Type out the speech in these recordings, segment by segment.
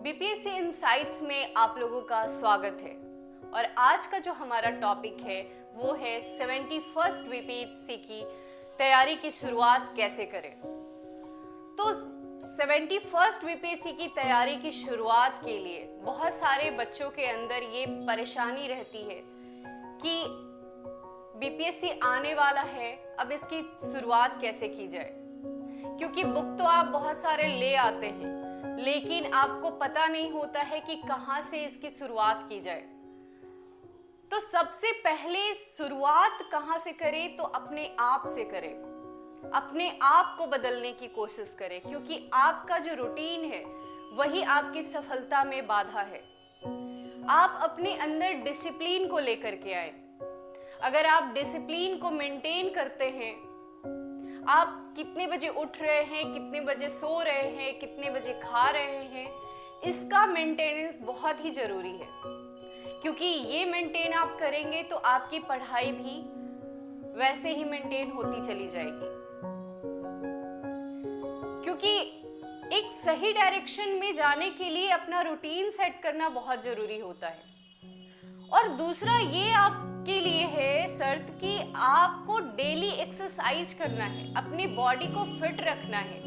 BPSC insights में आप लोगों का स्वागत है। और आज का जो हमारा टॉपिक है वो है 71st बीपीएससी की तैयारी की शुरुआत कैसे करें। तो 71st बीपीएससी की तैयारी की शुरुआत के लिए बहुत सारे बच्चों के अंदर ये परेशानी रहती है कि बीपीएससी आने वाला है, अब इसकी शुरुआत कैसे की जाए। क्योंकि बुक तो आप बहुत सारे ले आते हैं, लेकिन आपको पता नहीं होता है कि कहाँ से इसकी शुरुआत की जाए। तो सबसे पहले शुरुआत कहाँ से करें? तो अपने आप से करें, अपने आप को बदलने की कोशिश करें, क्योंकि आपका जो रूटीन है वही आपकी सफलता में बाधा है। आप अपने अंदर डिसिप्लिन को लेकर के आए। अगर आप डिसिप्लिन को मेंटेन करते हैं, आप कितने बजे उठ रहे हैं, कितने बजे सो रहे हैं, कितने बजे खा रहे हैं, इसका मेंटेनेंस बहुत ही जरूरी है। क्योंकि ये मेंटेन आप करेंगे तो आपकी पढ़ाई भी वैसे ही मेंटेन होती चली जाएगी। क्योंकि एक सही डायरेक्शन में जाने के लिए अपना रूटीन सेट करना बहुत जरूरी होता है। और दूसरा ये आपके लिए है शर्त कि आपको डेली एक्सरसाइज करना है, अपनी बॉडी को फिट रखना है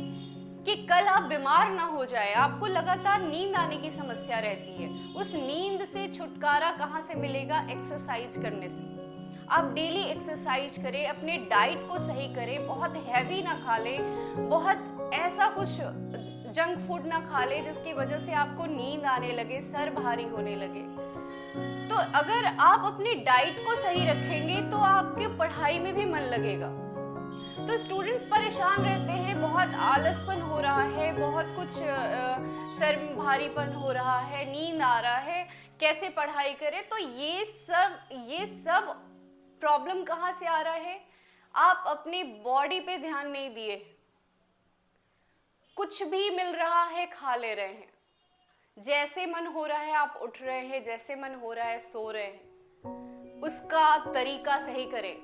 कि कल आप बीमार ना हो जाए। आपको लगातार नींद आने की समस्या रहती है, उस नींद से छुटकारा कहाँ से मिलेगा? एक्सरसाइज करने से। आप डेली एक्सरसाइज करें, अपने डाइट को सही करें, बहुत हैवी ना खा ले, बहुत ऐसा कुछ जंक फूड ना खा ले जिसकी वजह से आपको नींद आने लगे, सर भारी होने लगे। तो अगर आप अपनी डाइट को सही रखेंगे तो आपके पढ़ाई में भी मन लगेगा। तो स्टूडेंट्स परेशान रहते हैं, बहुत आलसपन हो रहा है, बहुत कुछ सर भारीपन हो रहा है, नींद आ रहा है, कैसे पढ़ाई करें। तो ये सब प्रॉब्लम कहाँ से आ रहा है? आप अपनी बॉडी पे ध्यान नहीं दिए, कुछ भी मिल रहा है खा ले रहे हैं, जैसे मन हो रहा है आप उठ रहे हैं, जैसे मन हो रहा है सो रहे हैं। उसका तरीका सही करें,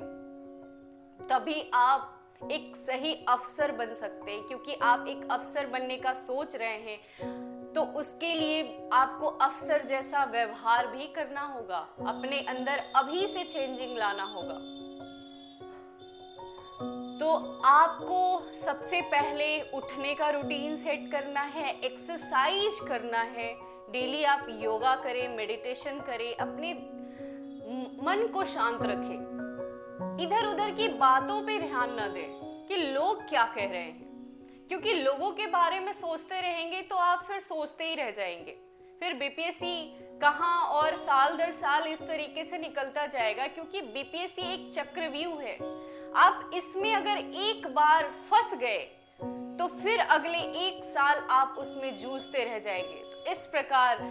तभी आप एक सही अफसर बन सकते हैं। क्योंकि आप एक अफसर बनने का सोच रहे हैं तो उसके लिए आपको अफसर जैसा व्यवहार भी करना होगा, अपने अंदर अभी से चेंजिंग लाना होगा। तो आपको सबसे पहले उठने का रूटीन सेट करना है, एक्सरसाइज करना है, डेली आप योगा करें, मेडिटेशन करें, अपने मन को शांत रखें, इधर उधर की बातों पे ध्यान न दें कि लोग क्या कह रहे हैं। क्योंकि लोगों के बारे में सोचते रहेंगे तो आप फिर सोचते ही रह जाएंगे। फिर बीपीएससी कहाँ और साल दर साल इस तरीके से निकलता जाएगा। क्योंकि बीपीएससी एक चक्रव्यूह है, आप इसमें अगर एक बार फंस गए तो फिर अगले एक साल आप उसमें जूझते रह जाएंगे। तो इस प्रकार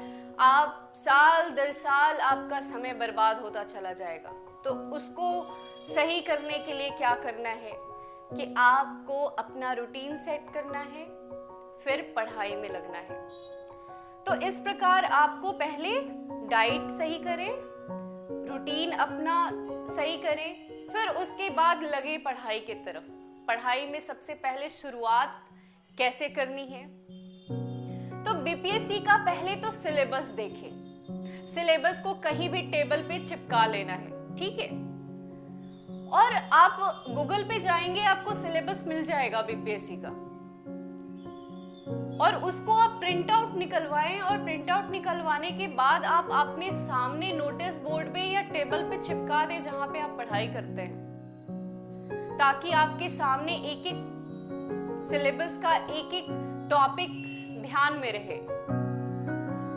आप साल दर साल आपका समय बर्बाद होता चला जाएगा। तो उसको सही करने के लिए क्या करना है कि आपको अपना रूटीन सेट करना है, फिर पढ़ाई में लगना है। तो इस प्रकार आपको पहले डाइट सही करें, रूटीन अपना सही करें, फिर उसके बाद लगे पढ़ाई की तरफ। पढ़ाई में सबसे पहले शुरुआत कैसे करनी है? तो बीपीएससी का पहले तो सिलेबस देखें। सिलेबस को कहीं भी टेबल पे चिपका लेना है, ठीक है? और आप गूगल पे जाएंगे, आपको सिलेबस मिल जाएगा बीपीएससी का, और उसको आप प्रिंट आउट निकलवाएं। और प्रिंट आउट निकलवाने के बाद आप अपने सामने नोटिस बोर्ड पे या टेबल पे चिपका दें जहां पे आप पढ़ाई करते हैं, ताकि आपके सामने एक एक सिलेबस का एक एक टॉपिक ध्यान में रहे।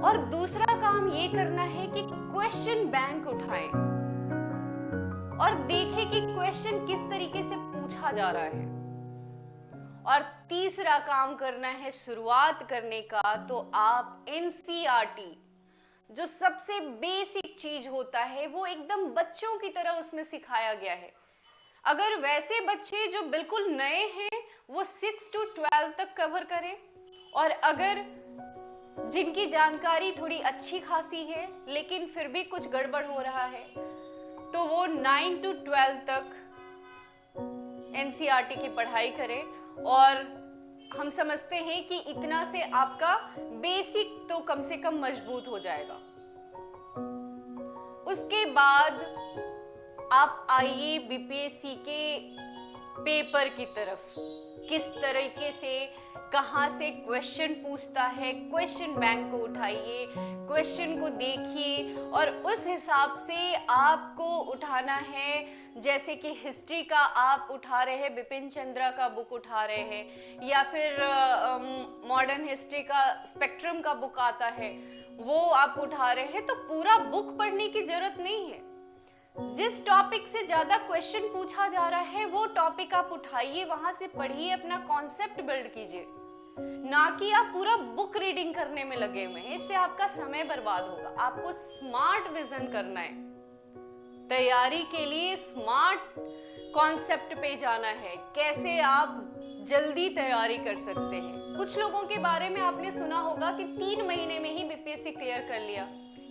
और दूसरा काम ये करना है कि क्वेश्चन बैंक उठाएं और देखें कि क्वेश्चन किस तरीके से पूछा जा रहा है। और तीसरा काम करना है शुरुआत करने का, तो आप एनसीईआरटी जो सबसे बेसिक चीज होता है वो एकदम बच्चों की तरह उसमें सिखाया गया है। अगर वैसे बच्चे जो बिल्कुल नए हैं वो 6 to 12 तक कवर करें, और अगर जिनकी जानकारी थोड़ी अच्छी खासी है लेकिन फिर भी कुछ गड़बड़ हो रहा है तो वो 9 to 12 तक एनसीईआरटी की पढ़ाई करें। और हम समझते हैं कि इतना से आपका बेसिक तो कम से कम मजबूत हो जाएगा। उसके बाद आप आइए बीपीएससी के पेपर की तरफ। किस तरीके से, कहाँ से क्वेश्चन पूछता है, क्वेश्चन बैंक को उठाइए, क्वेश्चन को देखिए और उस हिसाब से आपको उठाना है। जैसे कि हिस्ट्री का आप उठा रहे हैं, बिपिन चंद्रा का बुक उठा रहे हैं, या फिर मॉडर्न हिस्ट्री का स्पेक्ट्रम का बुक आता है वो आप उठा रहे हैं, तो पूरा बुक पढ़ने की जरूरत नहीं है। जिस टॉपिक से ज्यादा क्वेश्चन पूछा जा रहा है वो टॉपिक आप उठाइए, वहां से पढ़िए, अपना कॉन्सेप्ट बिल्ड कीजिए, ना कि आप पूरा बुक रीडिंग करने में लगे हुए हैं। इससे आपका समय बर्बाद होगा। आपको स्मार्ट विजन करना है, तैयारी के लिए स्मार्ट कॉन्सेप्ट पे जाना है, कैसे आप जल्दी तैयारी कर सकते हैं। कुछ लोगों के बारे में आपने सुना होगा कि 3 महीने में ही बीपीएससी क्लियर कर लिया।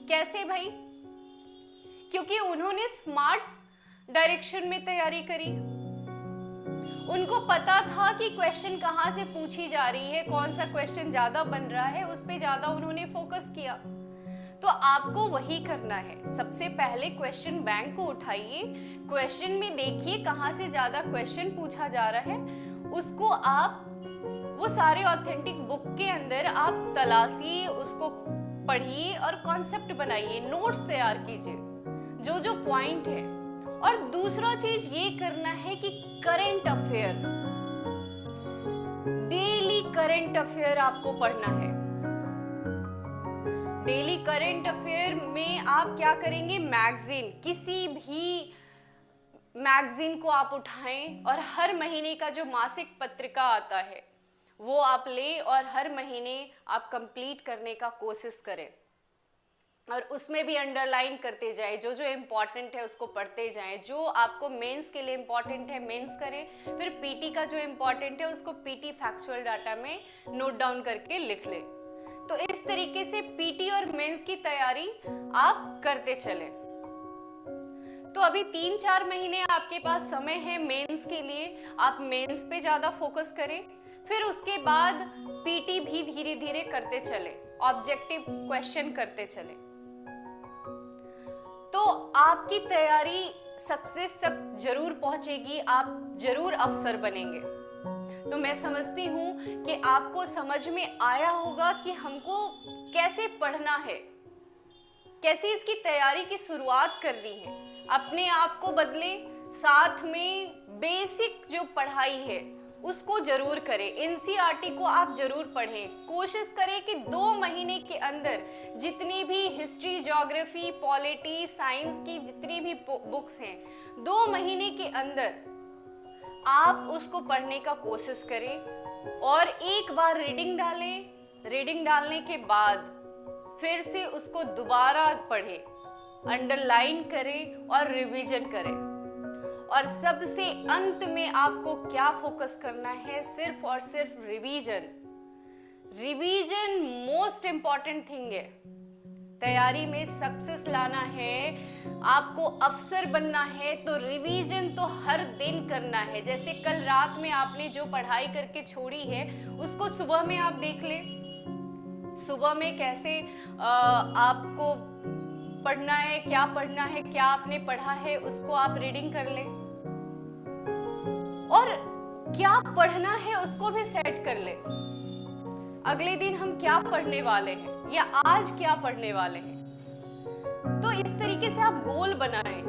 कैसे भाई? क्योंकि उन्होंने स्मार्ट डायरेक्शन में तैयारी करी। उनको पता था कि क्वेश्चन कहाँ से पूछी जा रही है, कौन सा क्वेश्चन ज्यादा बन रहा है, उस पे ज्यादा उन्होंने फोकस किया। तो आपको वही करना है। सबसे पहले क्वेश्चन बैंक को उठाइए, क्वेश्चन में देखिए कहाँ से ज्यादा क्वेश्चन पूछा जा रहा है, उसको आप वो सारे ऑथेंटिक बुक के अंदर आप तलाशिए, उसको पढ़िए और कॉन्सेप्ट बनाइए, नोट्स तैयार कीजिए जो जो पॉइंट है। और दूसरा चीज ये करना है कि current affair, daily current affair आपको पढ़ना है। डेली करंट अफेयर में आप क्या करेंगे, मैगजीन, किसी भी मैगजीन को आप उठाएं और हर महीने का जो मासिक पत्रिका आता है वो आप लें और हर महीने आप कंप्लीट करने का कोशिश करें और उसमें भी अंडरलाइन करते जाएं, जो जो इम्पोर्टेंट है उसको पढ़ते जाएं। जो आपको मेंस के लिए इम्पोर्टेंट है मेंस करें, फिर पीटी का जो इम्पोर्टेंट है उसको पीटी फैक्चुअल डाटा में नोट डाउन करके लिख लें। तो इस तरीके से पीटी और मेंस की तैयारी आप करते चलें। तो अभी 3-4 महीने आपके पास समय है मेंस के लिए, आप मेंस पे ज्यादा फोकस करें। फिर उसके बाद पीटी भी धीरे धीरे करते चले, ऑब्जेक्टिव क्वेश्चन करते चले, तो आपकी तैयारी सक्सेस तक जरूर पहुंचेगी, आप जरूर अफसर बनेंगे। तो मैं समझती हूं कि आपको समझ में आया होगा कि हमको कैसे पढ़ना है, कैसे इसकी तैयारी की शुरुआत करनी है। अपने आप को बदले, साथ में बेसिक जो पढ़ाई है उसको जरूर करें। एनसीईआरटी को आप जरूर पढ़ें। कोशिश करें कि 2 महीने के अंदर जितनी भी हिस्ट्री, ज्योग्राफी, पॉलिटी, साइंस की जितनी भी बुक्स हैं, 2 महीने के अंदर आप उसको पढ़ने का कोशिश करें और एक बार रीडिंग डालें। रीडिंग डालने के बाद फिर से उसको दोबारा पढ़ें, अंडरलाइन करें और रिवीजन करें। और सबसे अंत में आपको क्या फोकस करना है, सिर्फ और सिर्फ revision. Revision most important thing है। तैयारी में सक्सेस लाना है, आपको अफसर बनना है, तो रिवीजन तो हर दिन करना है। जैसे कल रात में आपने जो पढ़ाई करके छोड़ी है उसको सुबह में आप देख ले, सुबह में कैसे आपको पढ़ना है, क्या पढ़ना है, क्या आपने पढ़ा है, उसको आप रीडिंग कर ले और क्या पढ़ना है उसको भी सेट कर ले। अगले दिन हम क्या पढ़ने वाले हैं या आज क्या पढ़ने वाले हैं। तो इस तरीके से आप गोल बनाएं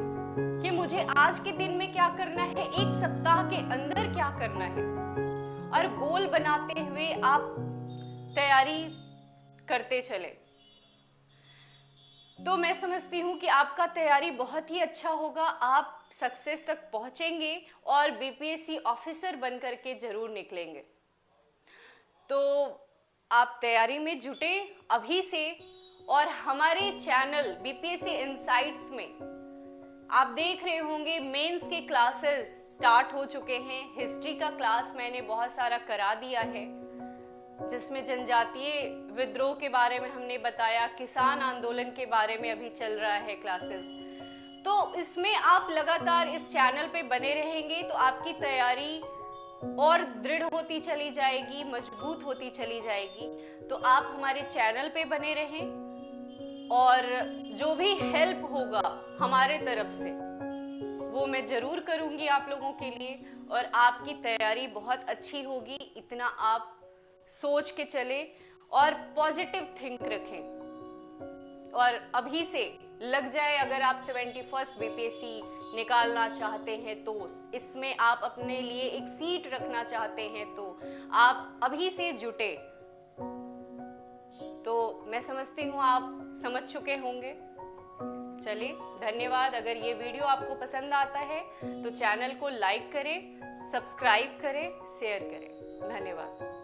कि मुझे आज के दिन में क्या करना है, एक सप्ताह के अंदर क्या करना है, और गोल बनाते हुए आप तैयारी करते चले। तो मैं समझती हूँ कि आपका तैयारी बहुत ही अच्छा होगा, आप सक्सेस तक पहुंचेंगे और बीपीएससी ऑफिसर बनकर के जरूर निकलेंगे। तो आप तैयारी में जुटे अभी से, और हमारे चैनल बीपीएससी इनसाइट्स में आप देख रहे होंगे मेंस के क्लासेस स्टार्ट हो चुके हैं। हिस्ट्री का क्लास मैंने बहुत सारा करा दिया है, जिसमें जनजातीय विद्रोह के बारे में हमने बताया, किसान आंदोलन के बारे में अभी चल रहा है क्लासेस। तो इसमें आप लगातार इस चैनल पे बने रहेंगे तो आपकी तैयारी और दृढ़ होती चली जाएगी, मजबूत होती चली जाएगी। तो आप हमारे चैनल पे बने रहें और जो भी हेल्प होगा हमारे तरफ से वो मैं ज़रूर करूँगी आप लोगों के लिए। और आपकी तैयारी बहुत अच्छी होगी, इतना आप सोच के चले और पॉजिटिव थिंक रखें और अभी से लग जाए। अगर आप 71st बीपीएससी निकालना चाहते हैं तो, इसमें आप अपने लिए एक सीट रखना चाहते हैं तो आप अभी से जुटे। तो मैं समझती हूँ आप समझ चुके होंगे। चलिए, धन्यवाद। अगर ये वीडियो आपको पसंद आता है तो चैनल को लाइक करें, सब्सक्राइब करें, शेयर करें। धन्यवाद।